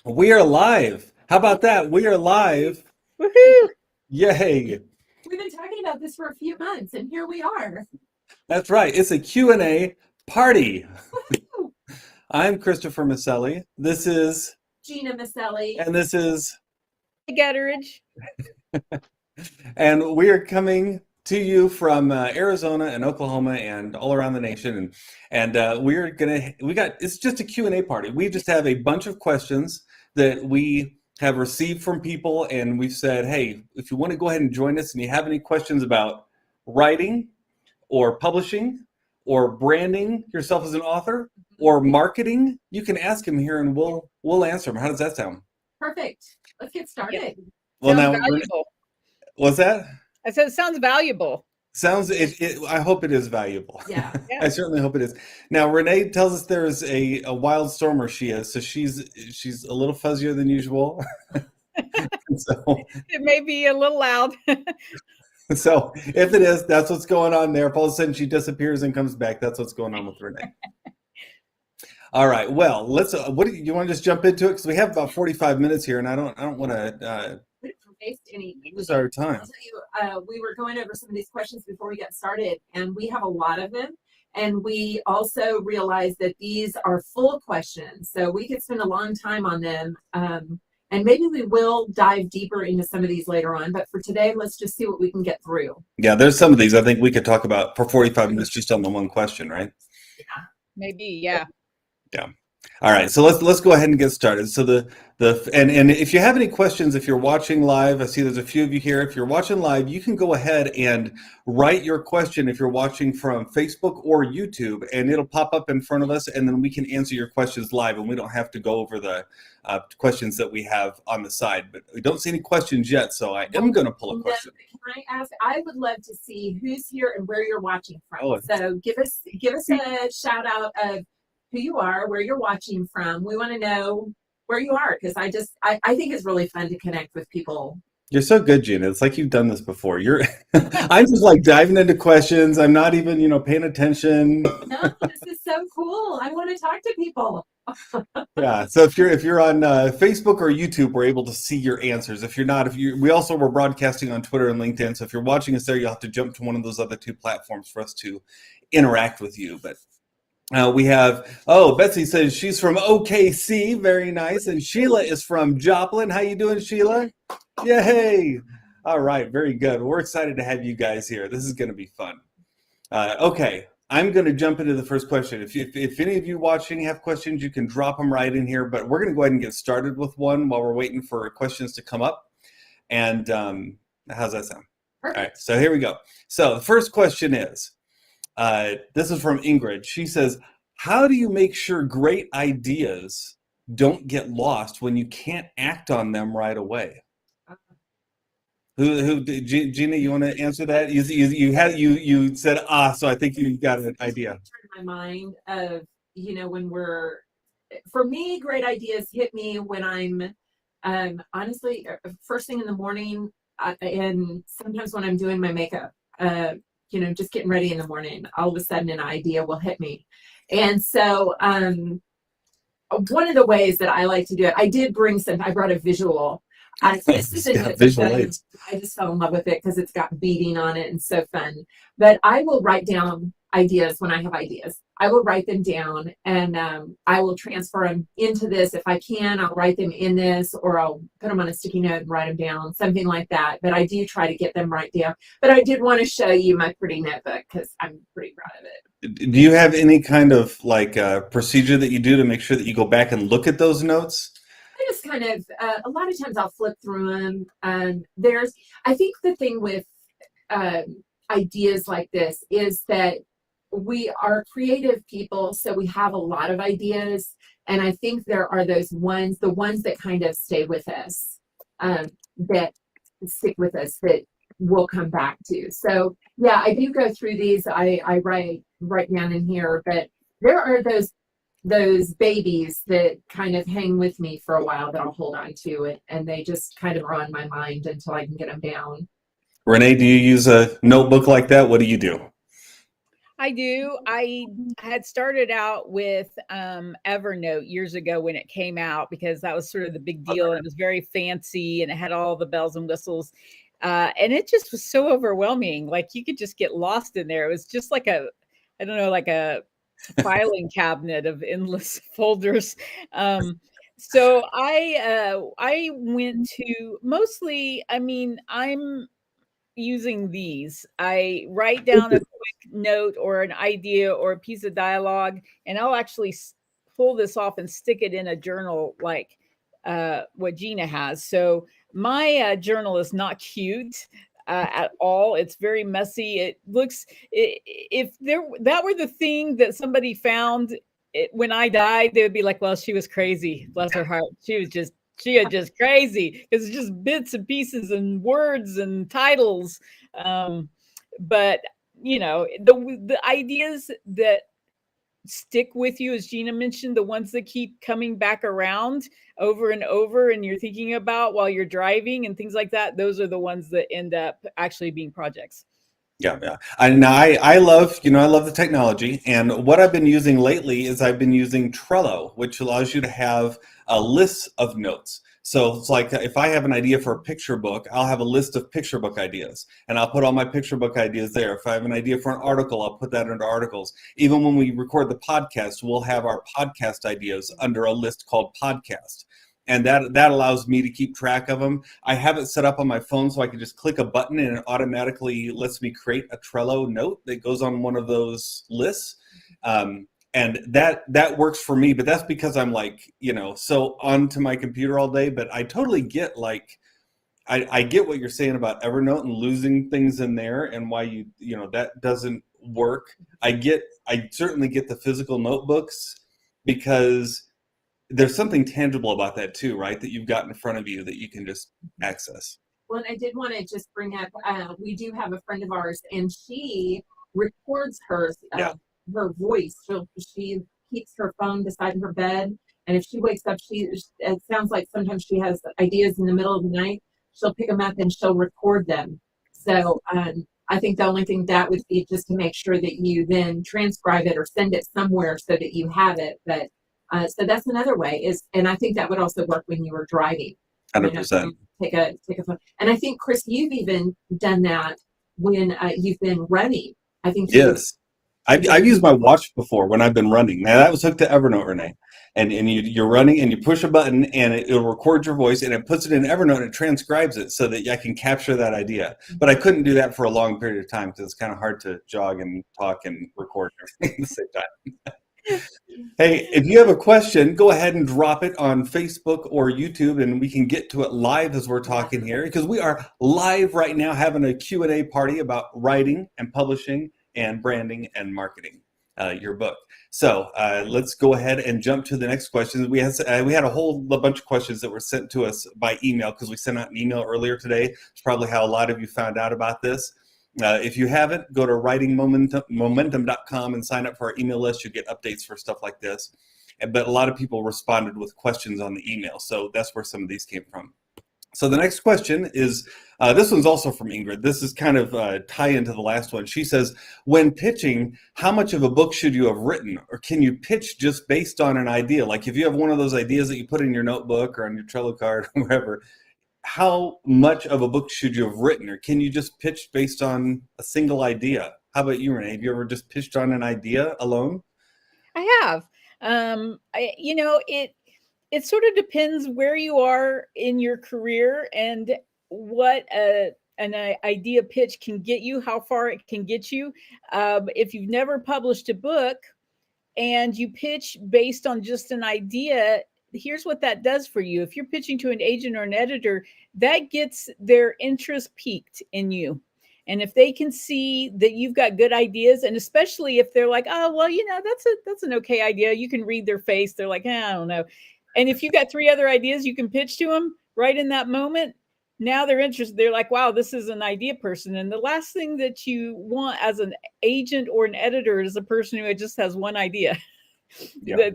We are live. How about that? We are live. Woohoo! Yay. We've been talking about this for a few months, and here we are. That's right. It's a Q&A party. Woo-hoo! I'm Christopher Maselli. This is, Gena Maselli. and this is, Gutteridge. and we are coming to you from Arizona and Oklahoma and all around the nation. And it's just a Q&A party. We just have a bunch of questions that we have received from people, and we've said, hey, if you want to go ahead and join us and you have any questions about writing, or publishing or branding yourself as an author or marketing, you can ask him here and we'll answer them. How does that sound? Perfect. Let's get started. Well, Sounds now, valuable. what's that? I said it sounds valuable. Sounds I hope it is valuable. Yeah. Yeah. I certainly hope it is. Now, Renee tells us there's a wild stormer she is, so she's a little fuzzier than usual. So It may be a little loud. So if it is, that's what's going on there. If all of a sudden she disappears and comes back, that's what's going on with Renee. All right. Well, let's. What do you want to just jump into it? Because we have about 45 minutes here, and I don't want to Waste any. use our time. I'll tell you, we were going over some of these questions before we got started, and we have a lot of them. And we also realized that these are full questions, so we could spend a long time on them. And maybe we will dive deeper into some of these later on. But for today, let's just see what we can get through. Yeah, there's some of these I think we could talk about for 45 minutes just on the one question, right? Yeah. Maybe, yeah. Yeah. All right. So let's go ahead and get started. So and if you have any questions, if you're watching live, I see there's a few of you here. If you're watching live, you can go ahead and write your question if you're watching from Facebook or YouTube, and it'll pop up in front of us, and then we can answer your questions live, and we don't have to go over the questions that we have on the side. But we don't see any questions yet, so I am going to pull a question. Can I ask? I would love to see who's here and where you're watching from. Oh. So give us a shout out of who you are, where you're watching from. We want to know where you are, because I think it's really fun to connect with people. You're so good, Gina. It's like you've done this before. I'm just like diving into questions. I'm not even, paying attention. No, this is so cool. I want to talk to people. Yeah. So if you're on Facebook or YouTube, we're able to see your answers. If you're not, we're broadcasting on Twitter and LinkedIn. So if you're watching us there, you'll have to jump to one of those other two platforms for us to interact with you. But we have, Betsy says she's from OKC. Very nice. And Sheila is from Joplin. How you doing, Sheila? Yay. All right. Very good. We're excited to have you guys here. This is going to be fun. Okay. I'm going to jump into the first question. If any of you watching have questions, you can drop them right in here. But we're going to go ahead and get started with one while we're waiting for questions to come up. And how's that sound? Perfect. All right. So here we go. So the first question is, this is from Ingrid. She says, how do you make sure great ideas don't get lost when you can't act on them right away? Gina, you want to answer that? You said, so I think you got an idea. In my mind of, for me, great ideas hit me when I'm, honestly, first thing in the morning, and sometimes when I'm doing my makeup, just getting ready in the morning, all of a sudden an idea will hit me. And so one of the ways that I like to do it, I brought a visual. Visual aids. I just fell in love with it because it's got beading on it and so fun. But I will write down ideas when I have ideas. I will write them down, and I will transfer them into this. If I can, I'll write them in this, or I'll put them on a sticky note and write them down, something like that. But I do try to get them right down. But I did want to show you my pretty notebook because I'm pretty proud of it. Do you have any kind of procedure that you do to make sure that you go back and look at those notes? I just kind of, a lot of times I'll flip through them. I think the thing with ideas like this is that we are creative people, so we have a lot of ideas. And I think there are the ones that kind of stay with us, that stick with us, that we'll come back to. So yeah, I do go through these. I write down in here, but there are those babies that kind of hang with me for a while that I'll hold on to, and they just kind of are on my mind until I can get them down. Renee, do you use a notebook like that? What do you do? I do. I had started out with Evernote years ago when it came out because that was sort of the big deal. And it was very fancy and it had all the bells and whistles. And it just was so overwhelming. Like you could just get lost in there. It was just like I don't know, like a filing cabinet of endless folders. So I went to mostly, I mean, I'm using these. I write down a quick note or an idea or a piece of dialogue, and I'll actually pull this off and stick it in a journal like what Gena has. So my journal is not cute. At all, it's very messy. It looks if there that were the thing that somebody found when I died, they would be like, "Well, she was crazy. Bless her heart. She is just crazy because it's just bits and pieces and words and titles." Um, but you know, the ideas that stick with you, as Gena mentioned, the ones that keep coming back around over and over, and you're thinking about while you're driving and things like that. Those are the ones that end up actually being projects. Yeah. I love, I love the technology. And what I've been using lately is I've been using Trello, which allows you to have a list of notes. So it's like if I have an idea for a picture book, I'll have a list of picture book ideas and I'll put all my picture book ideas there. If I have an idea for an article, I'll put that under articles. Even when we record the podcast, we'll have our podcast ideas under a list called podcast. And that allows me to keep track of them. I have it set up on my phone so I can just click a button and it automatically lets me create a Trello note that goes on one of those lists. And that works for me, but that's because I'm like, so onto my computer all day. But I totally get I get what you're saying about Evernote and losing things in there and why that doesn't work. I certainly get the physical notebooks because there's something tangible about that too, right? That you've got in front of you that you can just access. Well, and I did want to just bring up, we do have a friend of ours, and she records her voice. She keeps her phone beside her bed, and if she wakes up, it sounds like sometimes she has ideas in the middle of the night. She'll pick them up and she'll record them. So I think the only thing that would be just to make sure that you then transcribe it or send it somewhere so that you have it. But so that's another way and I think that would also work when you were driving. 100%. Take a phone. And I think, Chris, you've even done that when you've been running. I think. Yes. I've used my watch before when I've been running. Now that was hooked to Evernote, Renee. And you're running and you push a button and it'll record your voice and it puts it in Evernote and it transcribes it so that I can capture that idea. But I couldn't do that for a long period of time because it's kind of hard to jog and talk and record everything at the same time. Hey, if you have a question, go ahead and drop it on Facebook or YouTube and we can get to it live as we're talking here because we are live right now having a Q&A party about writing and publishing and branding and marketing your book. So let's go ahead and jump to the next question. We had a whole bunch of questions that were sent to us by email because we sent out an email earlier today. It's probably how a lot of you found out about this. If you haven't, go to writingmomentum.com and sign up for our email list. You get updates for stuff like this. But a lot of people responded with questions on the email. So that's where some of these came from. So the next question is, this one's also from Ingrid. This is kind of tie into the last one. She says, when pitching, how much of a book should you have written? Or can you pitch just based on an idea? Like if you have one of those ideas that you put in your notebook or on your Trello card or wherever, how much of a book should you have written? Or can you just pitch based on a single idea? How about you, Renee? Have you ever just pitched on an idea alone? I have. It sort of depends where you are in your career and what an idea pitch can get you, how far it can get you. If you've never published a book and you pitch based on just an idea, here's what that does for you. If you're pitching to an agent or an editor, that gets their interest piqued in you. And if they can see that you've got good ideas, and especially if they're like, oh, well, that's an okay idea. You can read their face. They're like, I don't know. And if you got 3 other ideas you can pitch to them right in that moment, now they're interested. They're like, wow, this is an idea person. And the last thing that you want as an agent or an editor is a person who just has one idea. Yeah.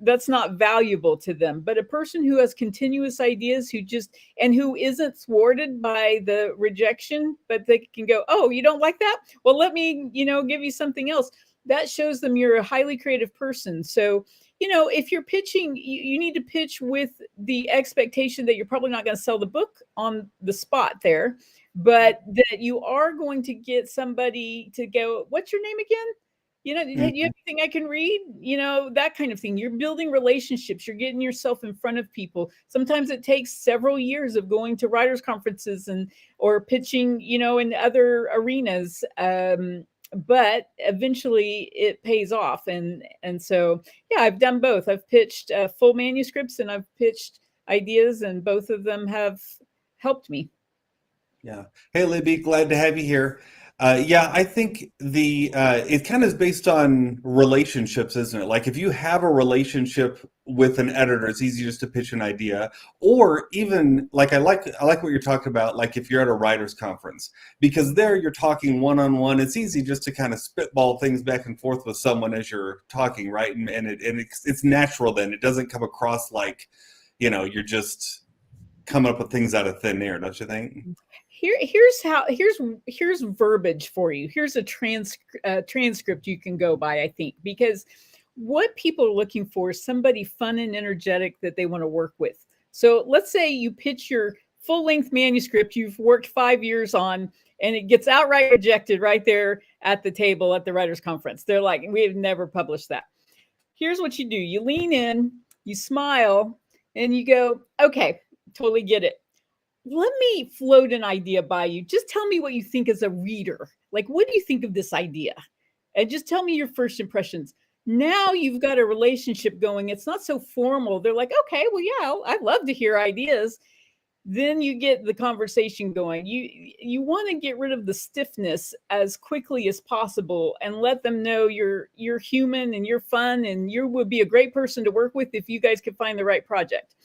That's not valuable to them. But a person who has continuous ideas, who isn't thwarted by the rejection, but they can go, oh, you don't like that? Well, let me, give you something else. That shows them you're a highly creative person. So, if you're pitching, you need to pitch with the expectation that you're probably not going to sell the book on the spot there, but that you are going to get somebody to go, what's your name again? Do you have anything I can read? That kind of thing. You're building relationships. You're getting yourself in front of people. Sometimes it takes several years of going to writers' conferences or pitching, in other arenas. But eventually it pays off. And so, yeah, I've done both. I've pitched full manuscripts and I've pitched ideas, and both of them have helped me. Yeah. Hey, Libby, glad to have you here. Yeah, I think it kind of is based on relationships, isn't it? Like if you have a relationship with an editor, it's easy just to pitch an idea. Or even like I like what you're talking about, like if you're at a writers conference, because there you're talking one-on-one. It's easy just to kind of spitball things back and forth with someone as you're talking, right? And it's natural then. It doesn't come across like, you're just coming up with things out of thin air, don't you think? Here's verbiage for you. Here's a transcript you can go by, I think, because what people are looking for is somebody fun and energetic that they want to work with. So let's say you pitch your full-length manuscript you've worked 5 years on, and it gets outright rejected right there at the table at the writers' conference. They're like, we've never published that. Here's what you do. You lean in, you smile, and you go, okay, totally get it. Let me float an idea by you. Just tell me what you think as a reader. Like, what do you think of this idea? And just tell me your first impressions. Now you've got a relationship going. It's not so formal. They're like, okay, well, yeah, I'd love to hear ideas. Then you get the conversation going. You want to get rid of the stiffness as quickly as possible and let them know you're human and you're fun and you would be a great person to work with if you guys could find the right project.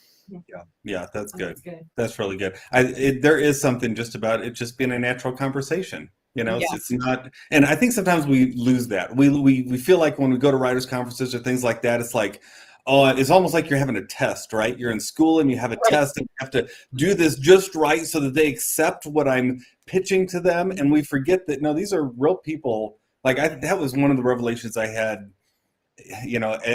Yeah, that's good. That's really good. There is something just about it just being a natural conversation. It's not, and I think sometimes we lose that. We feel like when we go to writers' conferences or things like that, it's like, oh, it's almost like you're having a test, right? You're in school and you have a test and you have to do this just right so that they accept what I'm pitching to them. And we forget that, no, these are real people. Like that was one of the revelations I had,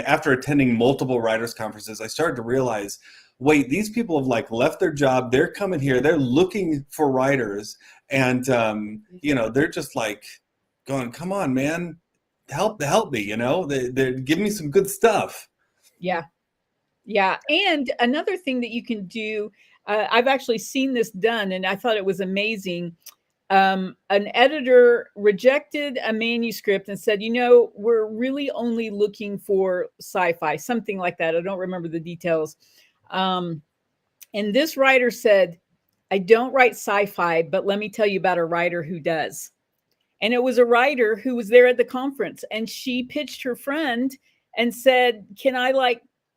after attending multiple writers' conferences. I started to realize, wait, these people have left their job. They're coming here. They're looking for writers. And, they're just going, come on, man, help me, they're giving me some good stuff. Yeah. Yeah. And another thing that you can do, I've actually seen this done and I thought it was amazing. An editor rejected a manuscript and said, we're really only looking for sci-fi, something like that. I don't remember the details. And this writer said, I don't write sci-fi, but let me tell you about a writer who does. And it was a writer who was there at the conference, and she pitched her friend and said, can I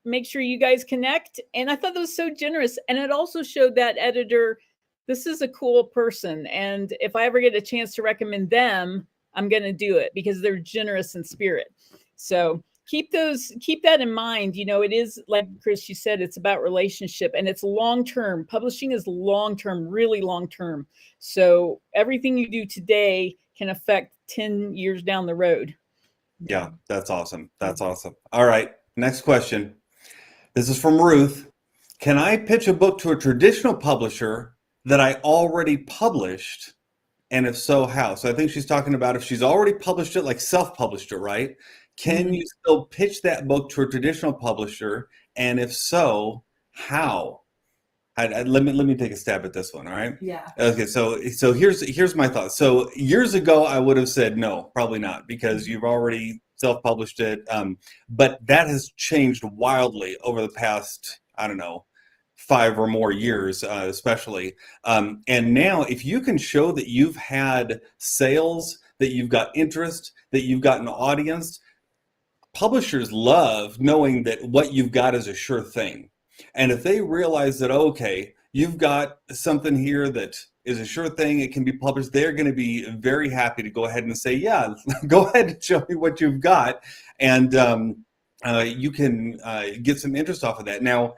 make sure you guys connect? And I thought that was so generous. And it also showed that editor, this is a cool person. And if I ever get a chance to recommend them, I'm going to do it because they're generous in spirit. So keep that in mind. It is like Chris, you said, it's about relationship and it's long-term. Publishing is long-term, really long-term. So everything you do today can affect 10 years down the road. Yeah, that's awesome. That's awesome. All right. Next question. This is from Ruth. Can I pitch a book to a traditional publisher that I already published? And if so, how? So I think she's talking about if she's already published it, like self-published it, right? Can you still pitch that book to a traditional publisher? And if so, how? Let me take a stab at this one. All right. Yeah. Okay. So here's my thoughts. So years ago, I would have said no, probably not, because you've already self-published it. But that has changed wildly over the past, I don't know, 5 or more years, especially. And now, if you can show that you've had sales, that you've got interest, that you've got an audience, publishers love knowing that what you've got is a sure thing. And if they realize that, okay, you've got something here that is a sure thing, it can be published, they're going to be very happy to go ahead and say, yeah, go ahead and show me what you've got. And you can get some interest off of that. Now,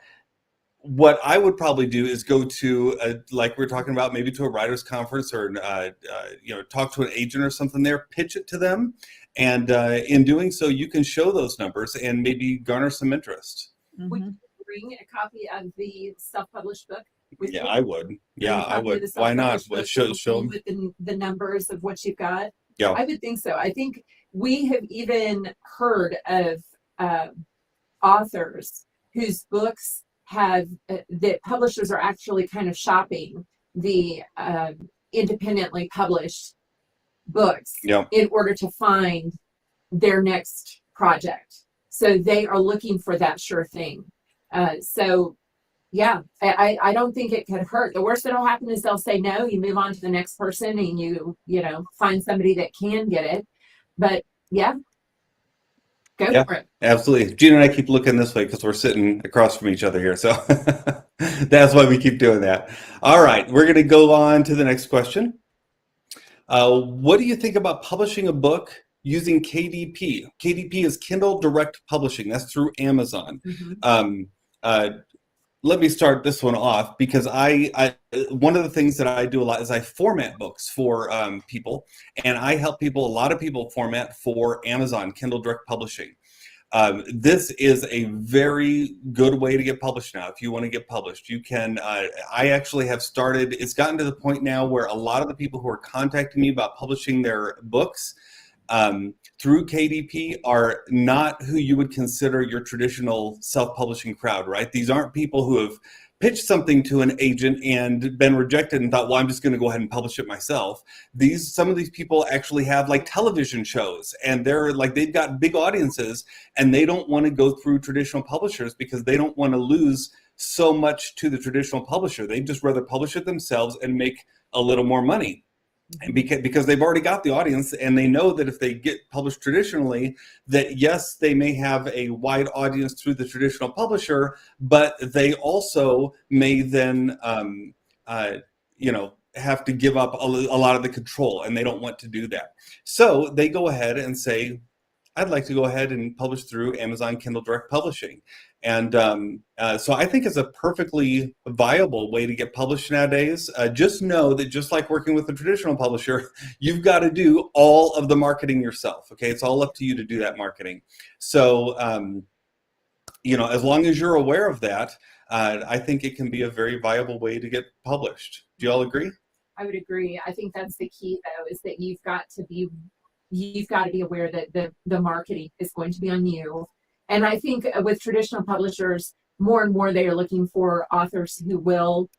what I would probably do is go to, like we are talking about, maybe to a writers' conference, or talk to an agent or something there, pitch it to them, and in doing so, you can show those numbers and maybe garner some interest. Would you bring a copy of the self-published book with you? I would. Yeah, I would. Why not? Show them with the numbers of what you've got. Yeah, I would think so. I think we have even heard of authors whose books have that publishers are actually kind of shopping the independently published books in order to find their next project. So they are looking for that sure thing. So yeah, I don't think it could hurt. The worst that'll happen is they'll say no, you move on to the next person, and you find somebody that can get it. But yeah, go for it. Absolutely. Gina and I keep looking this way because we're sitting across from each other here. So that's why we keep doing that. All right, we're going to go on to the next question. What do you think about publishing a book using KDP? KDP is Kindle Direct Publishing. That's through Amazon. Let me start this one off, because I one of the things that I do a lot is I format books for people, and I help a lot of people format for Amazon Kindle Direct Publishing. This is a very good way to get published now. If you want to get published, you can. I actually have started. It's gotten to the point now where a lot of the people who are contacting me about publishing their books through KDP are not who you would consider your traditional self-publishing crowd, right? These aren't people who have pitched something to an agent and been rejected and thought, well, I'm just going to go ahead and publish it myself. Some of these people actually have like television shows, and they've got big audiences, and they don't want to go through traditional publishers because they don't want to lose so much to the traditional publisher. They'd just rather publish it themselves and make a little more money. And because they've already got the audience, and they know that if they get published traditionally, that yes, they may have a wide audience through the traditional publisher, but they also may then have to give up a lot of the control, and they don't want to do that. So they go ahead and say, I'd like to go ahead and publish through Amazon Kindle Direct Publishing. And so I think it's a perfectly viable way to get published nowadays. Just know that just like working with a traditional publisher, you've got to do all of the marketing yourself. Okay, it's all up to you to do that marketing. So, as long as you're aware of that, I think it can be a very viable way to get published. Do you all agree? I would agree. I think that's the key, though, is that you've got to be aware that the marketing is going to be on you. And I think with traditional publishers, more and more they are looking for authors who will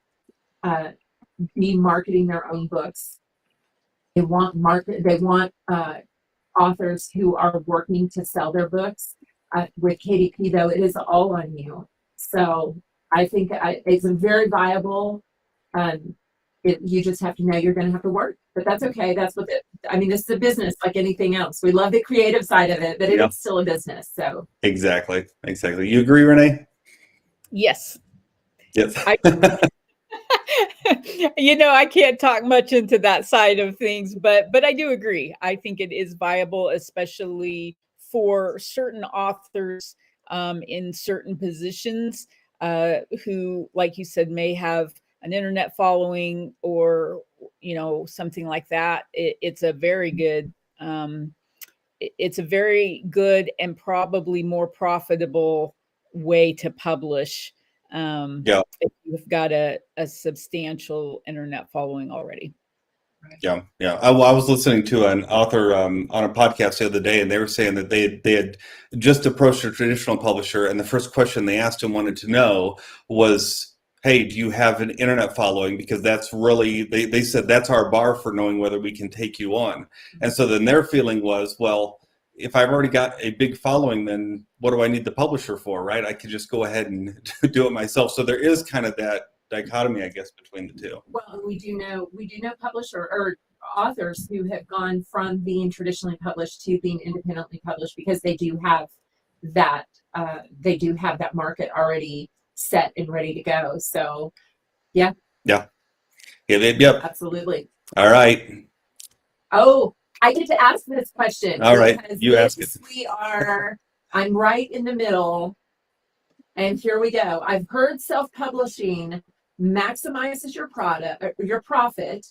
be marketing their own books. They want authors who are working to sell their books. With KDP, though, it is all on you. So I think it's a very viable. You just have to know you're going to have to work, but that's okay. That's what this is a business like anything else. We love the creative side of it, but it's still a business. So exactly. You agree, Renee? Yes. I can't talk much into that side of things, but I do agree. I think it is viable, especially for certain authors in certain positions who, like you said, may have an internet following or something like that. It's a very good and probably more profitable way to publish if you've got a substantial internet following already. Yeah. I was listening to an author on a podcast the other day, and they were saying that they had just approached a traditional publisher, and the first question they asked him, wanted to know, was, hey, do you have an internet following? Because that's really, they said that's our bar for knowing whether we can take you on. And so then their feeling was, well, if I've already got a big following, then what do I need the publisher for, right? I could just go ahead and do it myself. So there is kind of that dichotomy, I guess, between the two. Well, we do know publisher or authors who have gone from being traditionally published to being independently published because they do have that market already set and ready to go. So Yeah. Yeah. Yep. Absolutely. All right. Oh, I get to ask this question. All right. Because You ask it. I'm right in the middle. And here we go. I've heard self-publishing maximizes your profit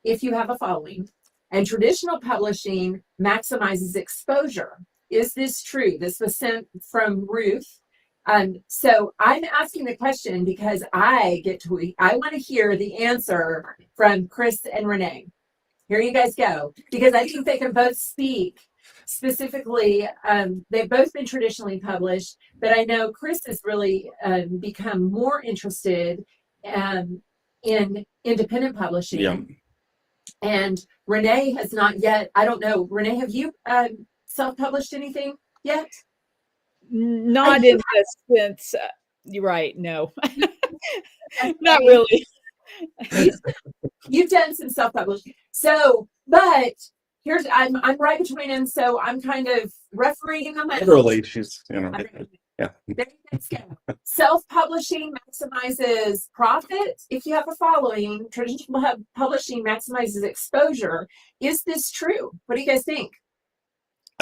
if you have a following, and traditional publishing maximizes exposure. Is this true? This was sent from Ruth. So I'm asking the question because I want to hear the answer from Chris and Renee. Here you guys go, because I think they can both speak specifically. They've both been traditionally published, but I know Chris has really become more interested in independent publishing. Yeah. And Renee has not yet. I don't know. Renee, have you self-published anything yet? Not in the sense. You're right. No, not really. You've done some self-publishing. So, but here's I'm right between them, so I'm kind of refereeing them. Literally, she's yeah. Let's go. Self-publishing maximizes profit if you have a following. Traditional publishing maximizes exposure. Is this true? What do you guys think?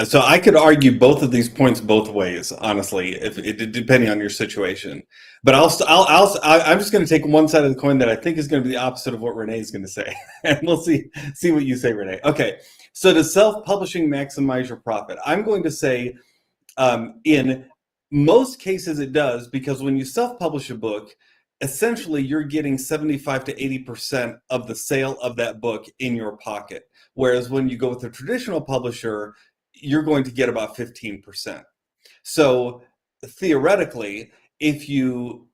So I could argue both of these points both ways, honestly, if depending on your situation. But I'm just going to take one side of the coin that I think is going to be the opposite of what Renee is going to say, and we'll see what you say, Renee. Okay, so does self-publishing maximize your profit? I'm going to say, in most cases, it does, because when you self-publish a book, essentially you're getting 75 to 80% of the sale of that book in your pocket, whereas when you go with a traditional publisher, you're going to get about 15%. So theoretically, if you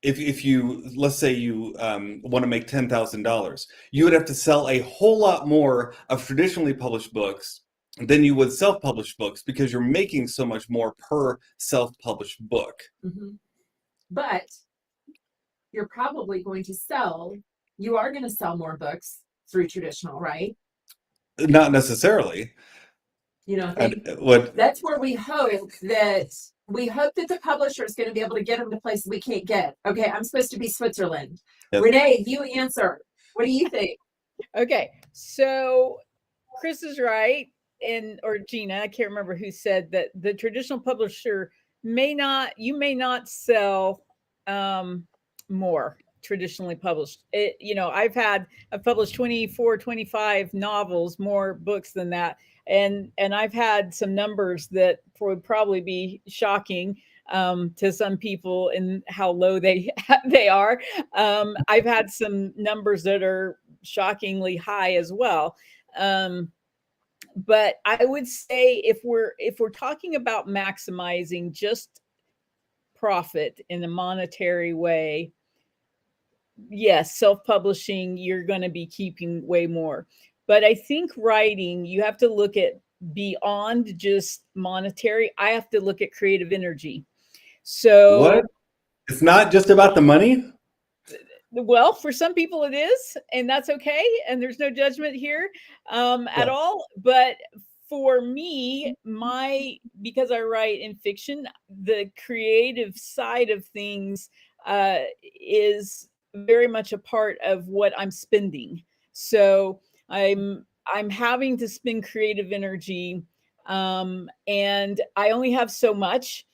let's say you want to make $10,000, you would have to sell a whole lot more of traditionally published books than you would self-published books, because you're making so much more per self-published book. Mm-hmm. But you're probably going to sell. You are going to sell more books through traditional, right? Not necessarily. You know, that's where we hope that the publisher is going to be able to get them to places we can't get. Okay, I'm supposed to be Switzerland. Yep. Renee, you answer. What do you think? Okay, so Chris is right, or Gena, I can't remember who said that the traditional publisher may not sell more traditionally published. I've published 24, 25 novels, more books than that. And I've had some numbers that would probably be shocking to some people in how low they are. I've had some numbers that are shockingly high as well. But I would say if we're talking about maximizing just profit in a monetary way, yes, self-publishing, you're going to be keeping way more. But I think writing, you have to look at beyond just monetary. I have to look at creative energy. So what? It's not just about the money? Well, for some people it is, and that's okay. And there's no judgment here at all. But for me, because I write in fiction, the creative side of things is very much a part of what I'm spending. So I'm having to spend creative energy, and I only have so much.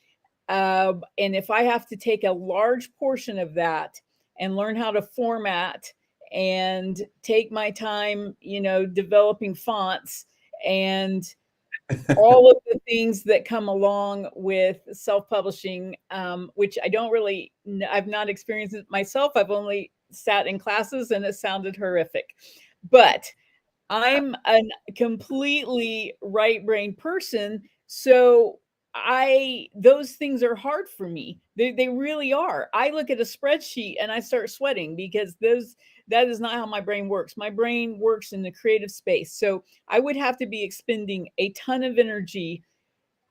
And if I have to take a large portion of that and learn how to format and take my time, developing fonts and all of the things that come along with self-publishing, which I've not experienced it myself. I've only sat in classes and it sounded horrific. But I'm a completely right-brained person. So those things are hard for me. They really are. I look at a spreadsheet and I start sweating because that is not how my brain works. My brain works in the creative space. So I would have to be expending a ton of energy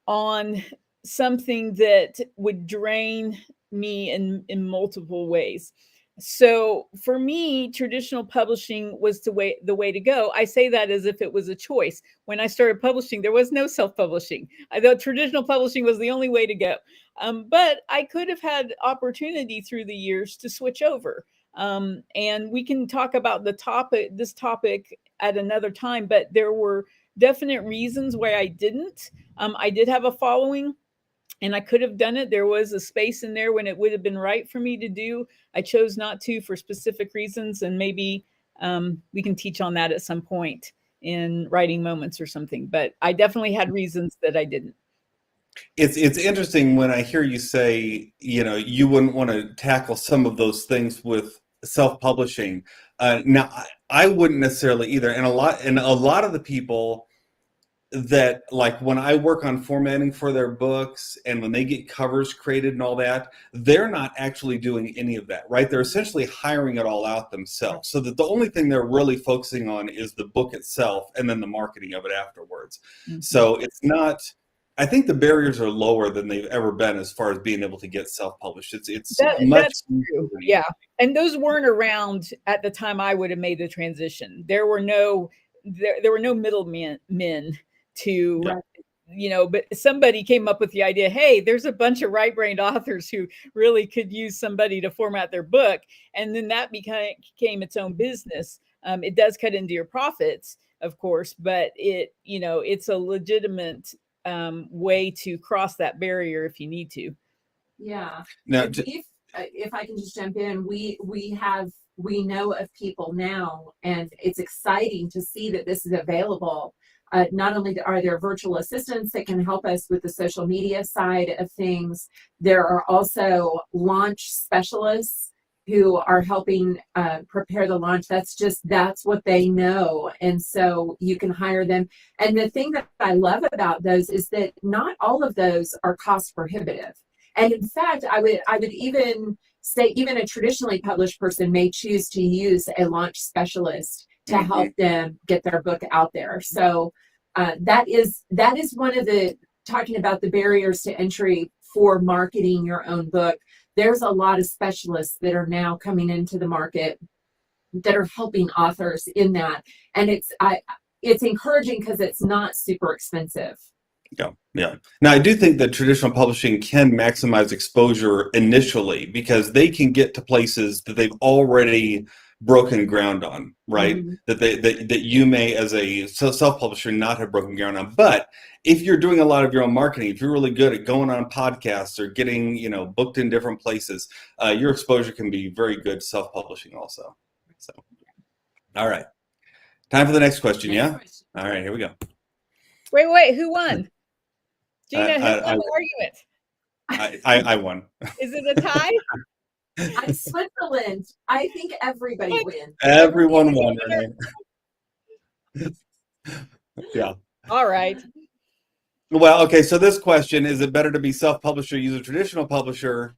on something that would drain me in multiple ways. So for me, traditional publishing was the way to go. I say that as if it was a choice. When I started publishing, there was no self-publishing. I thought traditional publishing was the only way to go. But I could have had opportunity through the years to switch over. And we can talk about this topic at another time, but there were definite reasons why I didn't. I did have a following, and I could have done it. There was a space in there when it would have been right for me to do. I chose not to for specific reasons, and maybe we can teach on that at some point in writing moments or something. But I definitely had reasons that I didn't. It's interesting when I hear you say, you wouldn't want to tackle some of those things with self-publishing. Now, I wouldn't necessarily either, and a lot of the people that, like, when I work on formatting for their books and when they get covers created and all that, they're not actually doing any of that, right? They're essentially hiring it all out themselves, so that the only thing they're really focusing on is the book itself and then the marketing of it afterwards. Mm-hmm. So it's not, I think the barriers are lower than they've ever been as far as being able to get self-published. It's much that's true. Yeah. And those weren't around at the time I would have made the transition. There were no middlemen to, but somebody came up with the idea, hey, there's a bunch of right-brained authors who really could use somebody to format their book. And then that became its own business. It does cut into your profits, of course, but it's a legitimate way to cross that barrier if you need to. Yeah. Now, if I can just jump in, we know of people now, and it's exciting to see that this is available. Not only are there virtual assistants that can help us with the social media side of things, there are also launch specialists who are helping prepare the launch. That's what they know. And so you can hire them. And the thing that I love about those is that not all of those are cost prohibitive. And in fact, I would even say even a traditionally published person may choose to use a launch specialist to help them get their book out there. So that is one of the, talking about the barriers to entry for marketing your own book. There's a lot of specialists that are now coming into the market that are helping authors in that. And it's encouraging because it's not super expensive. Yeah. Now, I do think that traditional publishing can maximize exposure initially because they can get to places that they've already broken ground on, right? Mm-hmm. That you may, as a self-publisher, not have broken ground on. But if you're doing a lot of your own marketing, if you're really good at going on podcasts or getting, booked in different places, your exposure can be very good self-publishing also. So, all right. Time for the next question, yeah? All right, here we go. Wait, who won? Gena, who won the argument? I won. Is it a tie? I'm Switzerland. I think everybody wins. Everyone won. Yeah. All right. Well, okay, so this question, is it better to be self-published or use a traditional publisher?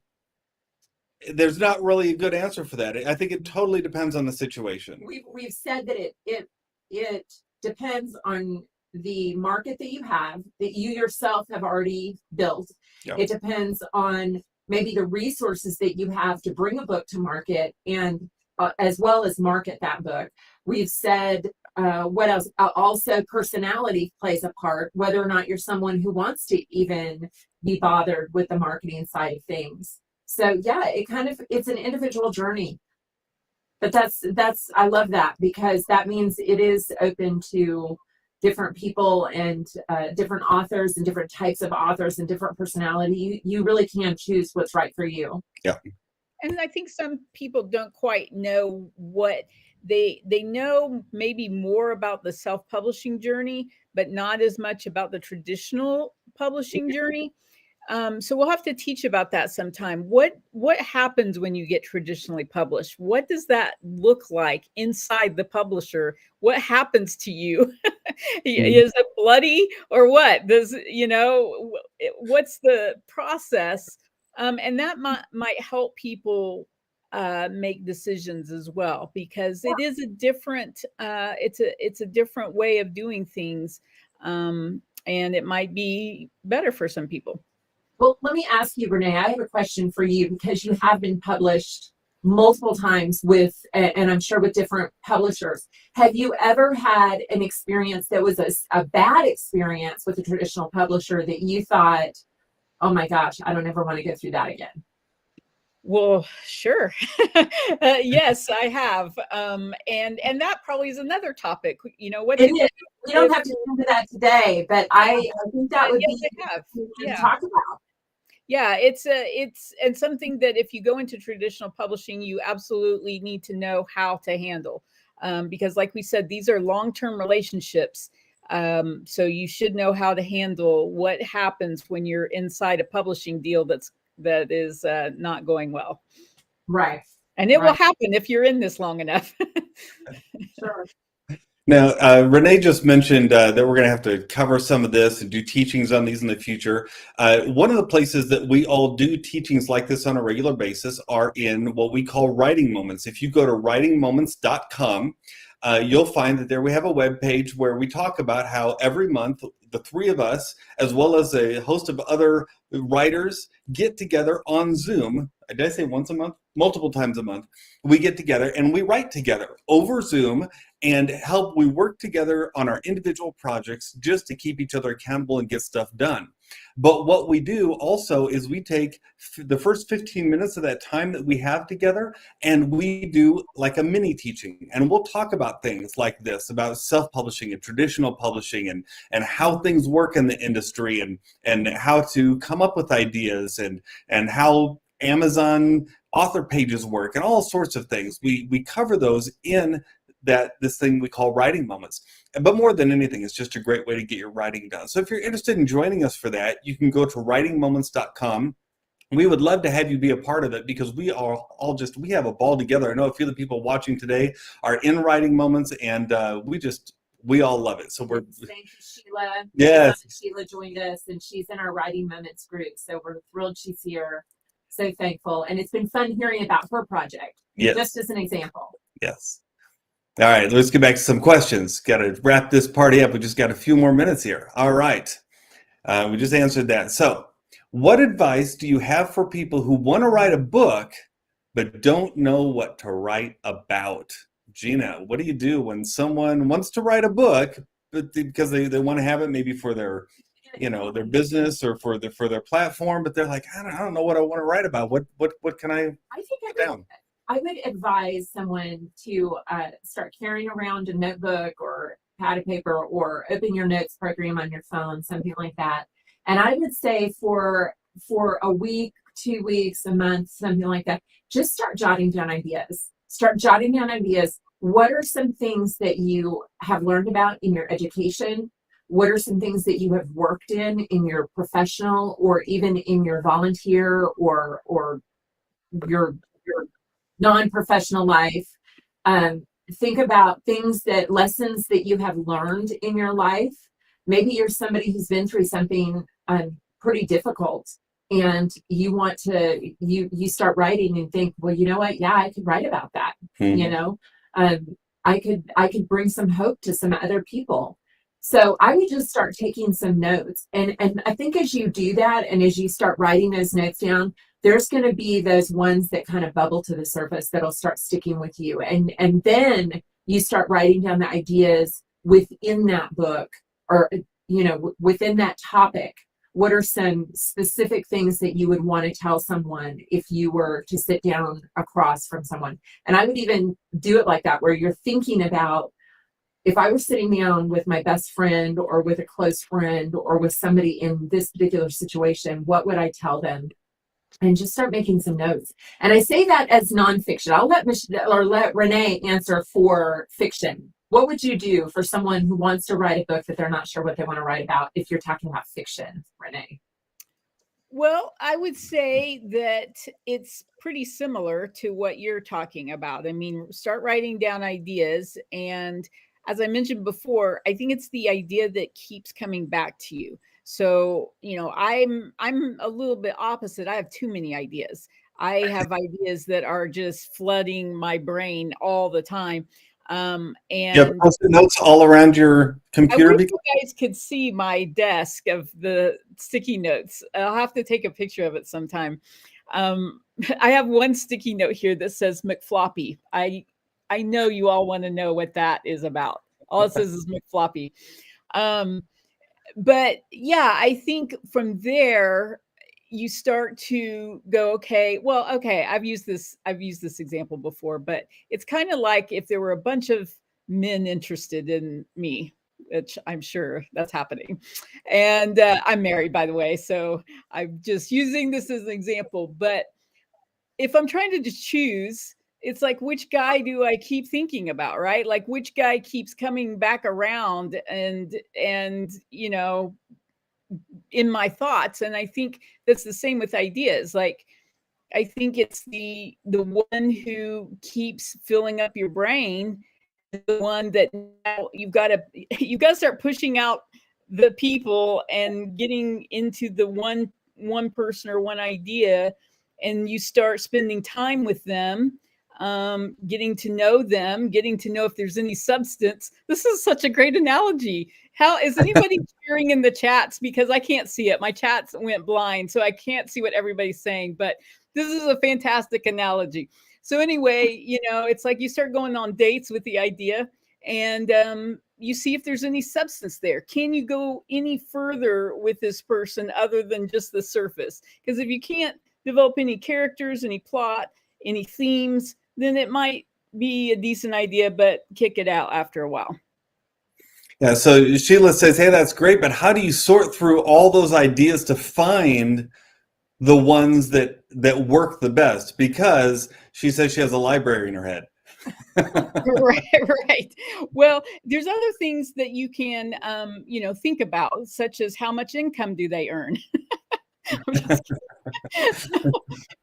There's not really a good answer for that. I think it totally depends on the situation. We've said that it depends on the market that you have, that you yourself have already built. Yep. It depends on maybe the resources that you have to bring a book to market and as well as market that book. We've said what else? Also, personality plays a part, whether or not you're someone who wants to even be bothered with the marketing side of things. So yeah, it's an individual journey. But that's I love that because that means it is open to different people and different authors and different types of authors and different personality. You really can choose what's right for you. Yeah. And I think some people don't quite know what they know, maybe more about the self-publishing journey, but not as much about the traditional publishing journey. So we'll have to teach about that sometime. What happens when you get traditionally published? What does that look like inside the publisher? What happens to you? Is it bloody or what? What's the process? And that might help people make decisions as well, because it is a different it's a different way of doing things, and it might be better for some people. Well, let me ask you, Renee, I have a question for you because you have been published multiple times with, and I'm sure with different publishers. Have you ever had an experience that was a bad experience with a traditional publisher that you thought, oh my gosh, I don't ever want to go through that again? Well, sure. Yes, I have. And that probably is another topic. You know, what It to do is. We don't have to get into that today, but I think that would yes, be I have. something to Yeah. talk about. Yeah, it's and something that if you go into traditional publishing, you absolutely need to know how to handle. Because like we said, these are long-term relationships. So you should know how to handle what happens when you're inside a publishing deal that is not going well. Right. And it will Right. happen if you're in this long enough. Sure. Now, Renee just mentioned that we're going to have to cover some of this and do teachings on these in the future. One of the places that we all do teachings like this on a regular basis are in what we call writing moments. If you go to writingmoments.com, you'll find that there we have a web page where we talk about how every month the three of us, as well as a host of other writers, get together on Zoom. Did I say once a month? Multiple times a month. We get together and we write together over Zoom and we work together on our individual projects just to keep each other accountable and get stuff done. But what we do also is we take the first 15 minutes of that time that we have together and we do like a mini teaching, and we'll talk about things like this, about self-publishing and traditional publishing and how things work in the industry and how to come up with ideas and how Amazon author pages work and all sorts of things. We cover those in this thing we call writing moments. But more than anything, it's just a great way to get your writing done. So if you're interested in joining us for that, you can go to writingmoments.com. We would love to have you be a part of it because we are all we have a ball together. I know a few of the people watching today are in writing moments, and we all love it. So Thank you, Sheila. Yes. Sheila joined us, and she's in our Writing Moments group. So we're thrilled she's here. So thankful. And it's been fun hearing about her project. Yes. Just as an example. Yes. All right, let's get back to some questions. Got to wrap this party up. We just got a few more minutes here. All right. We just answered that. So, what advice do you have for people who want to write a book but don't know what to write about? Gena, what do you do when someone wants to write a book but because they want to have it maybe for their their business or for their platform, but they're like, I don't know what I want to write about. What can I put down? I would advise someone to start carrying around a notebook or pad of paper or open your notes program on your phone, something like that. And I would say for a week, 2 weeks, a month, something like that, just start jotting down ideas. Start jotting down ideas. What are some things that you have learned about in your education? What are some things that you have worked in your professional or even in your volunteer or your non-professional life? Think about lessons that you have learned in your life. Maybe you're somebody who's been through something pretty difficult, and you want to you start writing and think, well, you know what? Yeah, I could write about that. Mm-hmm. I could bring some hope to some other people. So I would just start taking some notes, and I think as you do that, and as you start writing those notes down, there's going to be those ones that kind of bubble to the surface that'll start sticking with you. And then you start writing down the ideas within that book or, within that topic. What are some specific things that you would want to tell someone if you were to sit down across from someone? And I would even do it like that, where you're thinking about, if I were sitting down with my best friend or with a close friend or with somebody in this particular situation, what would I tell them? And just start making some notes. And I say that as nonfiction. I'll let Renee answer for fiction. What would you do for someone who wants to write a book that they're not sure what they want to write about if you're talking about fiction, Renee? Well, I would say that it's pretty similar to what you're talking about. I mean, start writing down ideas. And as I mentioned before, I think it's the idea that keeps coming back to you. So, I'm a little bit opposite. I have too many ideas. I have ideas that are just flooding my brain all the time. You have And Post-it notes all around your I computer? wish you guys could see my desk of the sticky notes. I'll have to take a picture of it sometime. I have one sticky note here that says McFloppy. I know you all want to know what that is about. All it says is McFloppy. But yeah, I think from there, you start to go, okay, well, okay, I've used this example before, but it's kind of like if there were a bunch of men interested in me, which I'm sure that's happening. And I'm married, by the way, so I'm just using this as an example. But if I'm trying to just choose, it's like, which guy do I keep thinking about, right? Like, which guy keeps coming back around and in my thoughts. And I think that's the same with ideas. Like, I think it's the one who keeps filling up your brain, the one that now you've got to start pushing out the people and getting into the one person or one idea, and you start spending time with them, getting to know them, getting to know if there's any substance. This is such a great analogy. How is anybody cheering in the chats? Because I can't see it. My chats went blind, so I can't see what everybody's saying, but this is a fantastic analogy. So anyway, it's like you start going on dates with the idea, and you see if there's any substance there. Can you go any further with this person other than just the surface? Because if you can't develop any characters, any plot, any themes, then it might be a decent idea, but kick it out after a while. Yeah, so Sheila says, hey, that's great, but how do you sort through all those ideas to find the ones that work the best? Because she says she has a library in her head. Right. Well, there's other things that you can, think about, such as how much income do they earn? But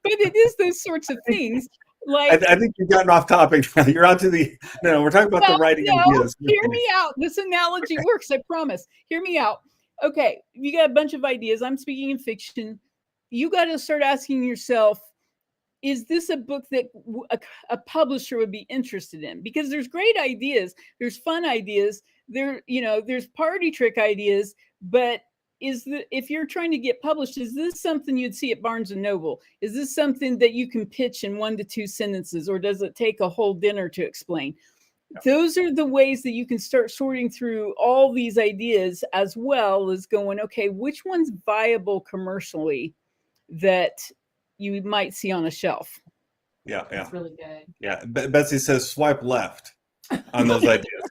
it is those sorts of things. Like, I think you've gotten off topic now. You're on to we're talking about the writing ideas. Hear me out. This analogy works, I promise. Hear me out. Okay, you got a bunch of ideas. I'm speaking in fiction. You got to start asking yourself, is this a book that a publisher would be interested in? Because there's great ideas, there's fun ideas, there's party trick ideas, but if you're trying to get published, is this something you'd see at Barnes and Noble? Is this something that you can pitch in 1 to 2 sentences, or does it take a whole dinner to explain? Yeah. Those are the ways that you can start sorting through all these ideas, as well as going, okay, which one's viable commercially that you might see on a shelf? Yeah. That's really good. Yeah. Betsy says swipe left on those ideas.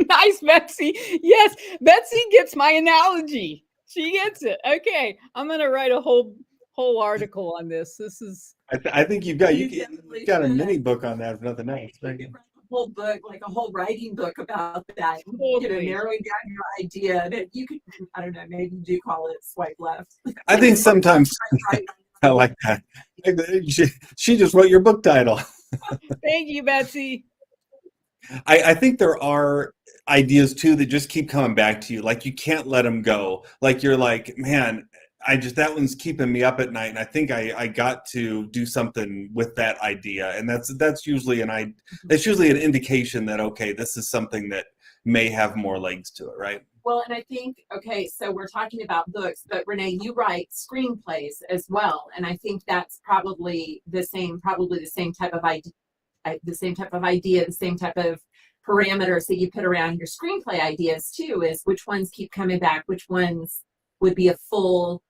Nice, Betsy. Yes, Betsy gets my analogy. She gets it. Okay, I'm gonna write a whole article on this. This is. I think you've got a mini book on that, if nothing else. A whole book, like a whole writing book about that. Narrowing down your idea that you could. I don't know. Maybe you do call it swipe left. I think sometimes I like that. She just wrote your book title. Thank you, Betsy. I think there are ideas too that just keep coming back to you. Like, you can't let them go. Like, you're like, man, that one's keeping me up at night, and I think I got to do something with that idea. And that's usually an indication that, okay, this is something that may have more legs to it, right? Well, and I think, okay, so we're talking about books, but Renee, you write screenplays as well, and I think that's probably the same type of idea, the same type of parameters that you put around your screenplay ideas too, is which ones keep coming back, which ones would be a full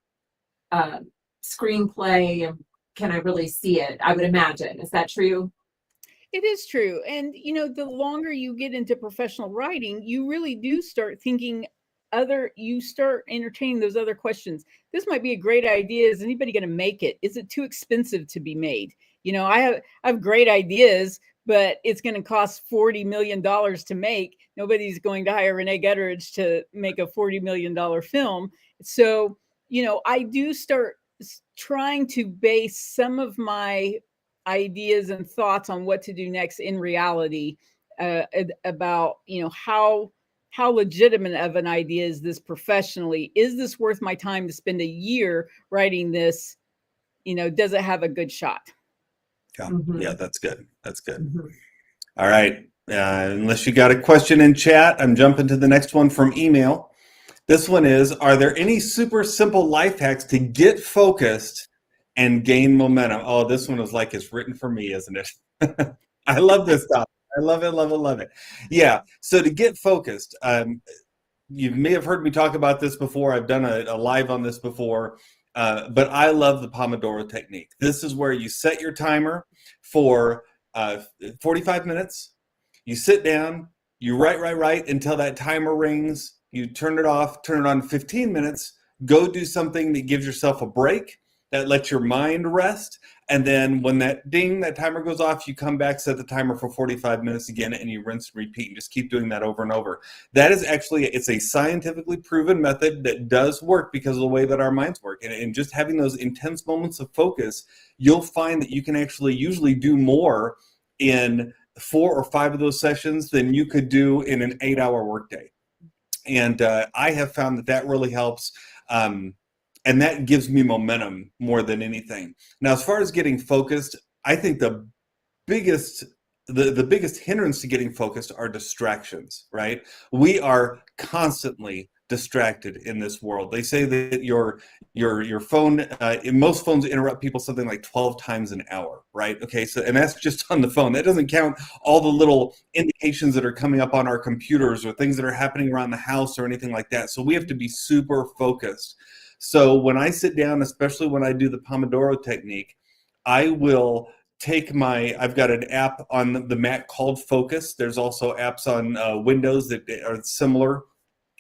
screenplay, and can I really see it? I would imagine. Is that true? It is true. And, the longer you get into professional writing, you really do start thinking you start entertaining those other questions. This might be a great idea. Is anybody going to make it? Is it too expensive to be made? I have great ideas, but it's going to cost $40 million to make. Nobody's going to hire Renee Gutteridge to make a $40 million film. So, I do start trying to base some of my ideas and thoughts on what to do next in reality, about, how legitimate of an idea is this professionally? Is this worth my time to spend a year writing this? Does it have a good shot? Yeah, yeah, that's good. That's good. All right. Unless you got a question in chat, I'm jumping to the next one from email. This one is, are there any super simple life hacks to get focused and gain momentum? Oh, this one is like it's written for me, isn't it? I love this stuff. I love it, love it, love it. Yeah. So to get focused, you may have heard me talk about this before. I've done a live on this before. But I love the Pomodoro technique. This is where you set your timer for 45 minutes. You sit down, you write until that timer rings. You turn it off, turn it on 15 minutes, go do something that gives yourself a break, that lets your mind rest. And then when that timer goes off, you come back, set the timer for 45 minutes again, and you rinse and repeat and just keep doing that over and over. That is actually, it's a scientifically proven method that does work because of the way that our minds work. And just having those intense moments of focus, you'll find that you can actually usually do more in 4 or 5 of those sessions than you could do in an 8-hour workday. And I have found that really helps. And that gives me momentum more than anything. Now, as far as getting focused, I think the biggest hindrance to getting focused are distractions, right? We are constantly distracted in this world. They say that your phone, most phones interrupt people something like 12 times an hour, right? Okay, so, and that's just on the phone. That doesn't count all the little indications that are coming up on our computers or things that are happening around the house or anything like that. So we have to be super focused. So when I sit down, especially when I do the Pomodoro technique, I will I've got an app on the Mac called Focus. There's also apps on Windows that are similar,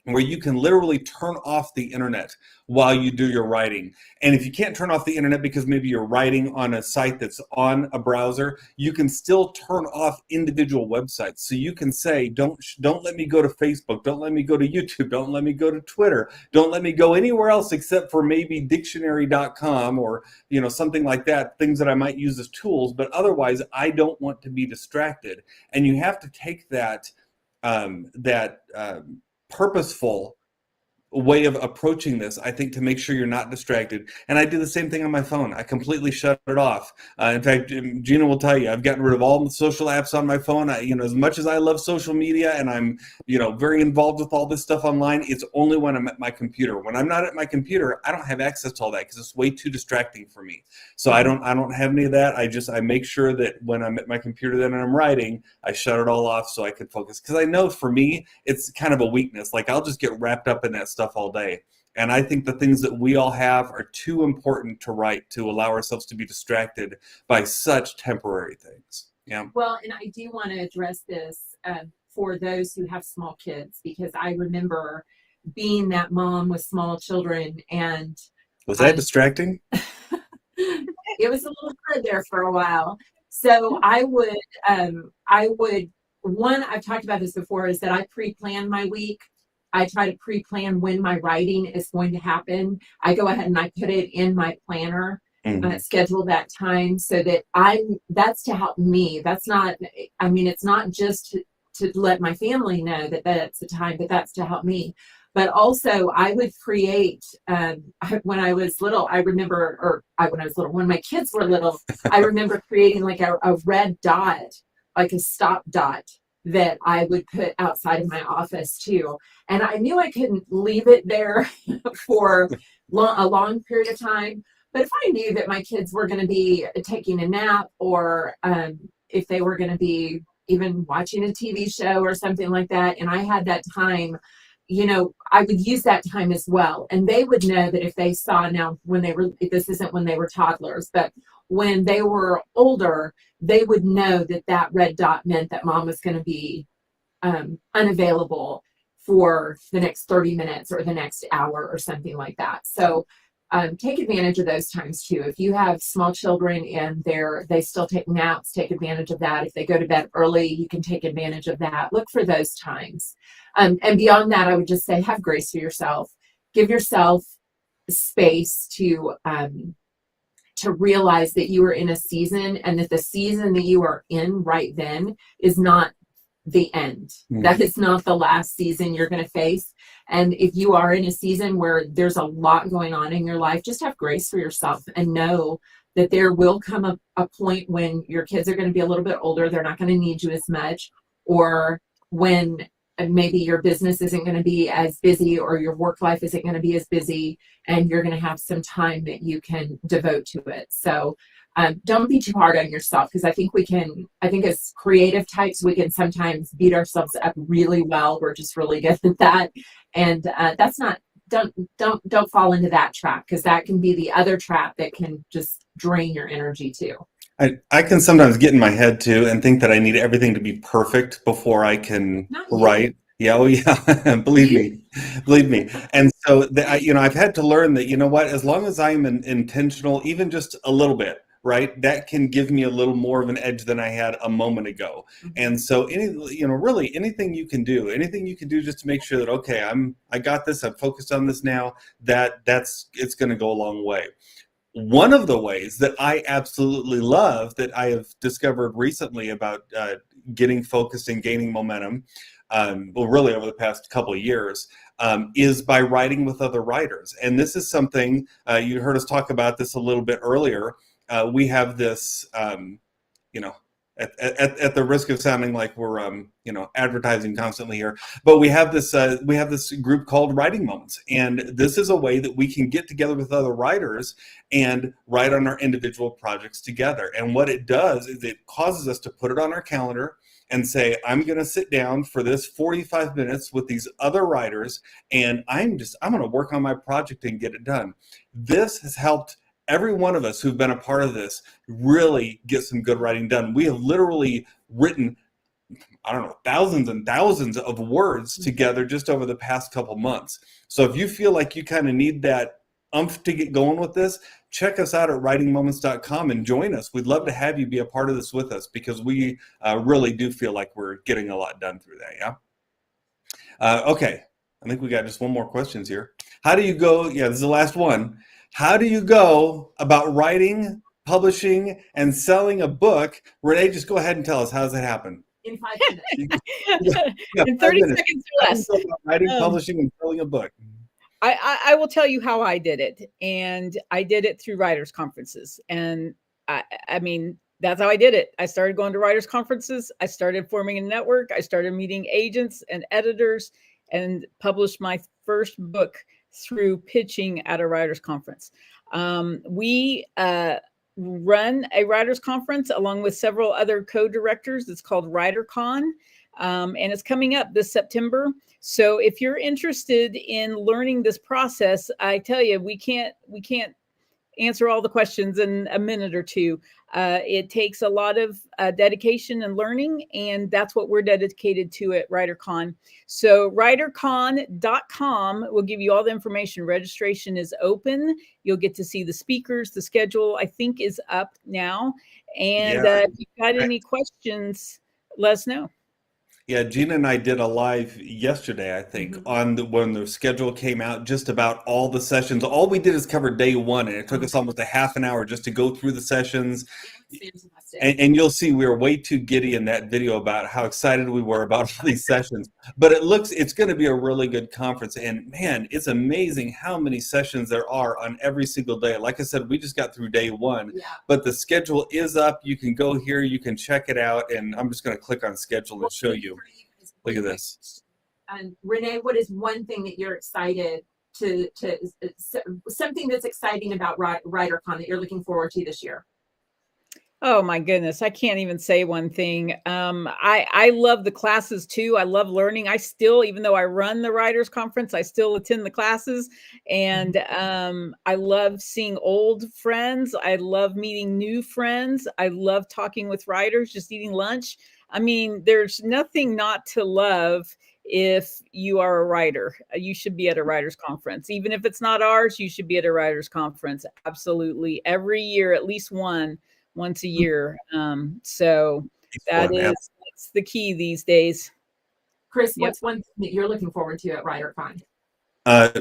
where you can literally turn off the internet while you do your writing. And if you can't turn off the internet because maybe you're writing on a site that's on a browser, you can still turn off individual websites. So you can say, don't let me go to Facebook, don't let me go to YouTube, don't let me go to Twitter, don't let me go anywhere else except for maybe dictionary.com or something like that, things that I might use as tools, but otherwise I don't want to be distracted. And you have to take that purposeful way of approaching this, I think, to make sure you're not distracted. And I do the same thing on my phone. I completely shut it off. In fact, Gena will tell you, I've gotten rid of all the social apps on my phone. As much as I love social media and I'm, very involved with all this stuff online, it's only when I'm at my computer. When I'm not at my computer, I don't have access to all that because it's way too distracting for me. So I don't have any of that. I make sure that when I'm at my computer then and I'm writing, I shut it all off so I can focus. Because I know for me, it's kind of a weakness. Like I'll just get wrapped up in that stuff all day. And I think the things that we all have are too important to write to allow ourselves to be distracted by such temporary things. Yeah. Well, and I do want to address this for those who have small kids, because I remember being that mom with small children. And was that distracting? It was a little hard there for a while. So I would, I've talked about this before, is that I pre-plan my week. I try to pre-plan when my writing is going to happen. I go ahead and I put it in my planner, schedule that time so that that's to help me. That's not, it's not just to let my family know that that's the time, but that's to help me. But also I would create, when I was little, when my kids were little, I remember creating like a red dot, like a stop dot, that I would put outside of my office too. And I knew I couldn't leave it there for a long period of time. But if I knew that my kids were going to be taking a nap, or if they were going to be even watching a TV show or something like that, and I had that time, I would use that time as well. And they would know that if they saw, now this isn't when they were toddlers, but when they were older, they would know that that red dot meant that mom was going to be unavailable for the next 30 minutes or the next hour or something like that. So take advantage of those times too. If you have small children and they still take naps, take advantage of that. If they go to bed early, you can take advantage of that. Look for those times. And beyond that, I would just say, have grace for yourself. Give yourself space to realize that you are in a season, and that the season that you are in right then is not the end. That is not the last season you're going to face. And if you are in a season where there's a lot going on in your life, just have grace for yourself and know that there will come a point when your kids are going to be a little bit older. They're not going to need you as much, or when maybe your business isn't going to be as busy, or your work life isn't going to be as busy, and you're going to have some time that you can devote to it. So don't be too hard on yourself, because I think as creative types, we can sometimes beat ourselves up really well. We're just really good at that. And that's not don't fall into that trap, because that can be the other trap that can just drain your energy too. I can sometimes get in my head too and think that I need everything to be perfect before I can write. Yeah, oh yeah, believe me. And so I've had to learn that, you know what, as long as I'm intentional, even just a little bit, right, that can give me a little more of an edge than I had a moment ago. And so really anything you can do just to make sure that, okay, I got this, I'm focused on this now, it's going to go a long way. One of the ways that I absolutely love, that I have discovered recently about getting focused and gaining momentum, really over the past couple of years, is by writing with other writers. And this is something, you heard us talk about this a little bit earlier. We have this, at the risk of sounding like we're advertising constantly here, but we have this group called Writing Moments, and this is a way that we can get together with other writers and write on our individual projects together. And what it does is it causes us to put it on our calendar and say, I'm going to sit down for this 45 minutes with these other writers, and I'm going to work on my project and get it done. This has helped every one of us who've been a part of this really get some good writing done. We have literally written, I don't know, thousands and thousands of words together just over the past couple months. So if you feel like you kind of need that oomph to get going with this, check us out at writingmoments.com and join us. We'd love to have you be a part of this with us, because we really do feel like we're getting a lot done through that. Yeah. Okay. I think we got just one more questions here. How do you go? Yeah, this is the last one. How do you go about writing, publishing, and selling a book? Renee, just go ahead and tell us, how does that happen? In 5 minutes. In 30 seconds or less. Writing, publishing, and selling a book. I will tell you how I did it. And I did it through writers' conferences. And I mean, that's how I did it. I started going to writers' conferences. I started forming a network. I started meeting agents and editors, and published my first book through pitching at a writers' conference. We run a writers' conference along with several other co-directors. It's called WriterCon, and it's coming up this September. So if you're interested in learning this process, I tell you, we can't answer all the questions in a minute or two. It takes a lot of dedication and learning, and that's what we're dedicated to at WriterCon. So writercon.com will give you all the information. Registration is open. You'll get to see the speakers. The schedule, I think, is up now. And if you've got any questions, let us know. Yeah, Gena and I did a live yesterday, I think, on when the schedule came out, just about all the sessions. All we did is cover day one, and it took us almost a half an hour just to go through the sessions. And you'll see we were way too giddy in that video about how excited we were about all these sessions. But it's going to be a really good conference. And man, it's amazing how many sessions there are on every single day. Like I said, we just got through day one, but the schedule is up. You can go here, you can check it out. And I'm just going to click on schedule and show you. Look at this. And Renee, what is one thing that you're excited to something that's exciting about WriterCon that you're looking forward to this year? Oh my goodness, I can't even say one thing. I love the classes too. I love learning. I still, even though I run the writers conference, I still attend the classes, and I love seeing old friends. I love meeting new friends. I love talking with writers, just eating lunch. I mean, there's nothing not to love. If you are a writer, you should be at a writers conference. Even if it's not ours, you should be at a writers conference. Absolutely. Every year, at least once a year. So that's the key these days. Chris, what's one thing that you're looking forward to at WriterCon?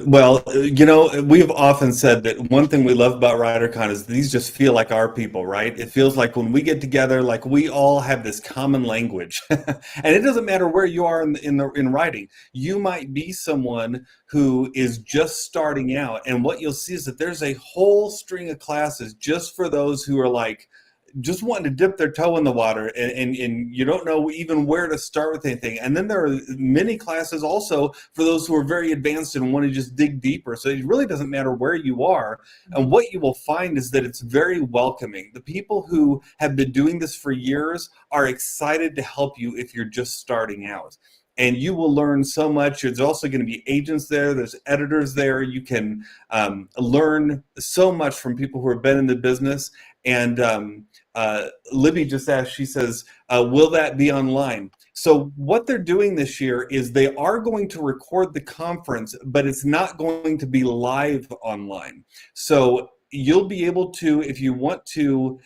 Well, we've often said that one thing we love about WriterCon is these just feel like our people, right? It feels like when we get together, like we all have this common language. And it doesn't matter where you are in writing. You might be someone who is just starting out, and what you'll see is that there's a whole string of classes just for those who are like, just wanting to dip their toe in the water, and you don't know even where to start with anything. And then there are many classes also for those who are very advanced and want to just dig deeper. So it really doesn't matter where you are. And what you will find is that it's very welcoming. The people who have been doing this for years are excited to help you if you're just starting out. and you will learn so much. There's also going to be agents there. There's editors there. You can learn so much from people who have been in the business. And Libby just asked, she says, will that be online? So what they're doing this year is they are going to record the conference, but it's not going to be live online. So you'll be able to, if you want to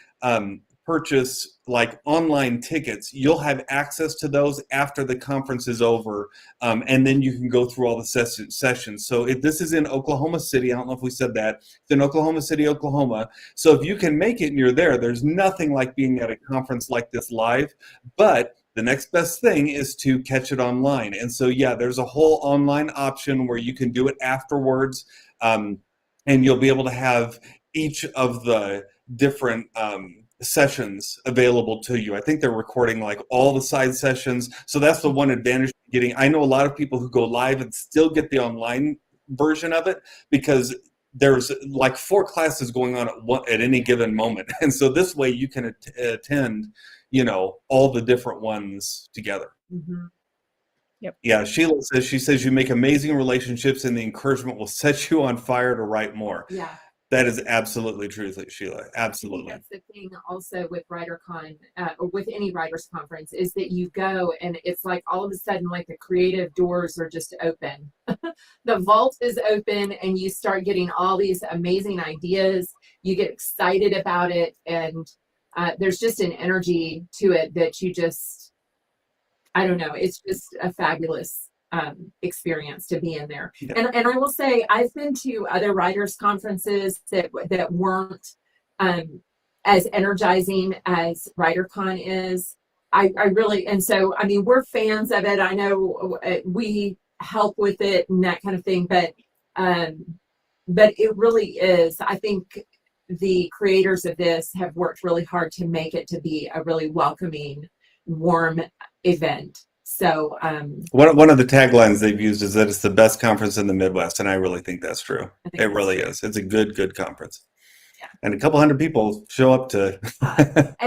purchase like online tickets, you'll have access to those after the conference is over, and then you can go through all the sessions. So this is in Oklahoma City. I don't know if we said that. It's in Oklahoma City, Oklahoma. So if you can make it and you're there, there's nothing like being at a conference like this live, but the next best thing is to catch it online. And so, yeah, there's a whole online option where you can do it afterwards, and you'll be able to have each of the different sessions available to you. I think they're recording like all the side sessions. So that's the one advantage of getting. I know a lot of people who go live and still get the online version of it because there's like 4 classes going on at any given moment. And so this way you can attend, all the different ones together. Mm-hmm. Yep. Yeah, Sheila says, you make amazing relationships and the encouragement will set you on fire to write more. Yeah. That is absolutely true, Sheila. Absolutely. That's the thing also with WriterCon, or with any writers conference, is that you go and it's like all of a sudden, like the creative doors are just open. The vault is open and you start getting all these amazing ideas. You get excited about it, and there's just an energy to it that you just, I don't know, it's just a fabulous experience to be in there. Yeah. And I will say, I've been to other writers conferences that weren't as energizing as WriterCon is. I really, and so, I mean, we're fans of it. I know we help with it and that kind of thing, but it really is, I think the creators of this have worked really hard to make it to be a really welcoming, warm event. So one of the taglines they've used is that it's the best conference in the Midwest, and I really think that's true. It really is. It's a good conference. Yeah. And a couple hundred people show up to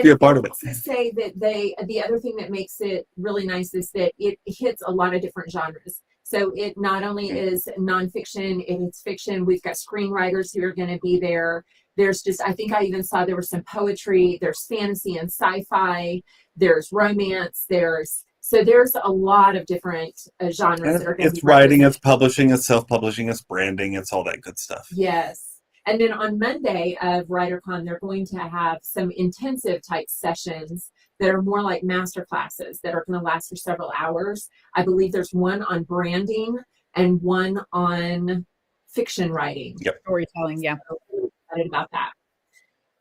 be a part of it. I say that the other thing that makes it really nice is that it hits a lot of different genres. So it not only is nonfiction, it's fiction. We've got screenwriters who are going to be there. There's just, I think I even saw there was some poetry. There's fantasy and sci-fi. There's romance. So there's a lot of different genres that are going to be. It's writing, it's publishing, it's self-publishing, it's branding, it's all that good stuff. Yes. And then on Monday of WriterCon, they're going to have some intensive type sessions that are more like master classes that are going to last for several hours. I believe there's one on branding and one on fiction writing. Yep. Storytelling, yeah. So I'm excited about that.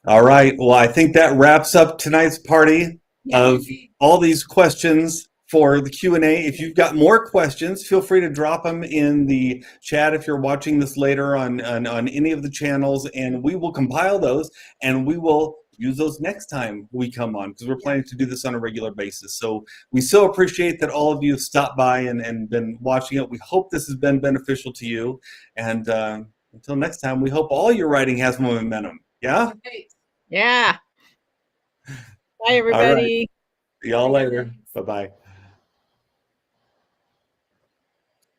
All right. Well, I think that wraps up tonight's party of all these questions for the Q&A. If you've got more questions, feel free to drop them in the chat if you're watching this later on any of the channels, and we will compile those and we will use those next time we come on, because we're planning to do this on a regular basis. So we so appreciate that all of you have stopped by and been watching it. We hope this has been beneficial to you. And until next time, we hope all your writing has momentum. Yeah? Yeah. Bye, everybody. All right. See y'all later. Bye-bye.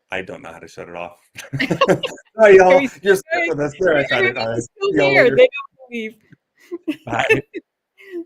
I don't know how to shut it off. All right, y'all. You're stuck with us there. I got it. All right. Still here. They don't believe. Bye.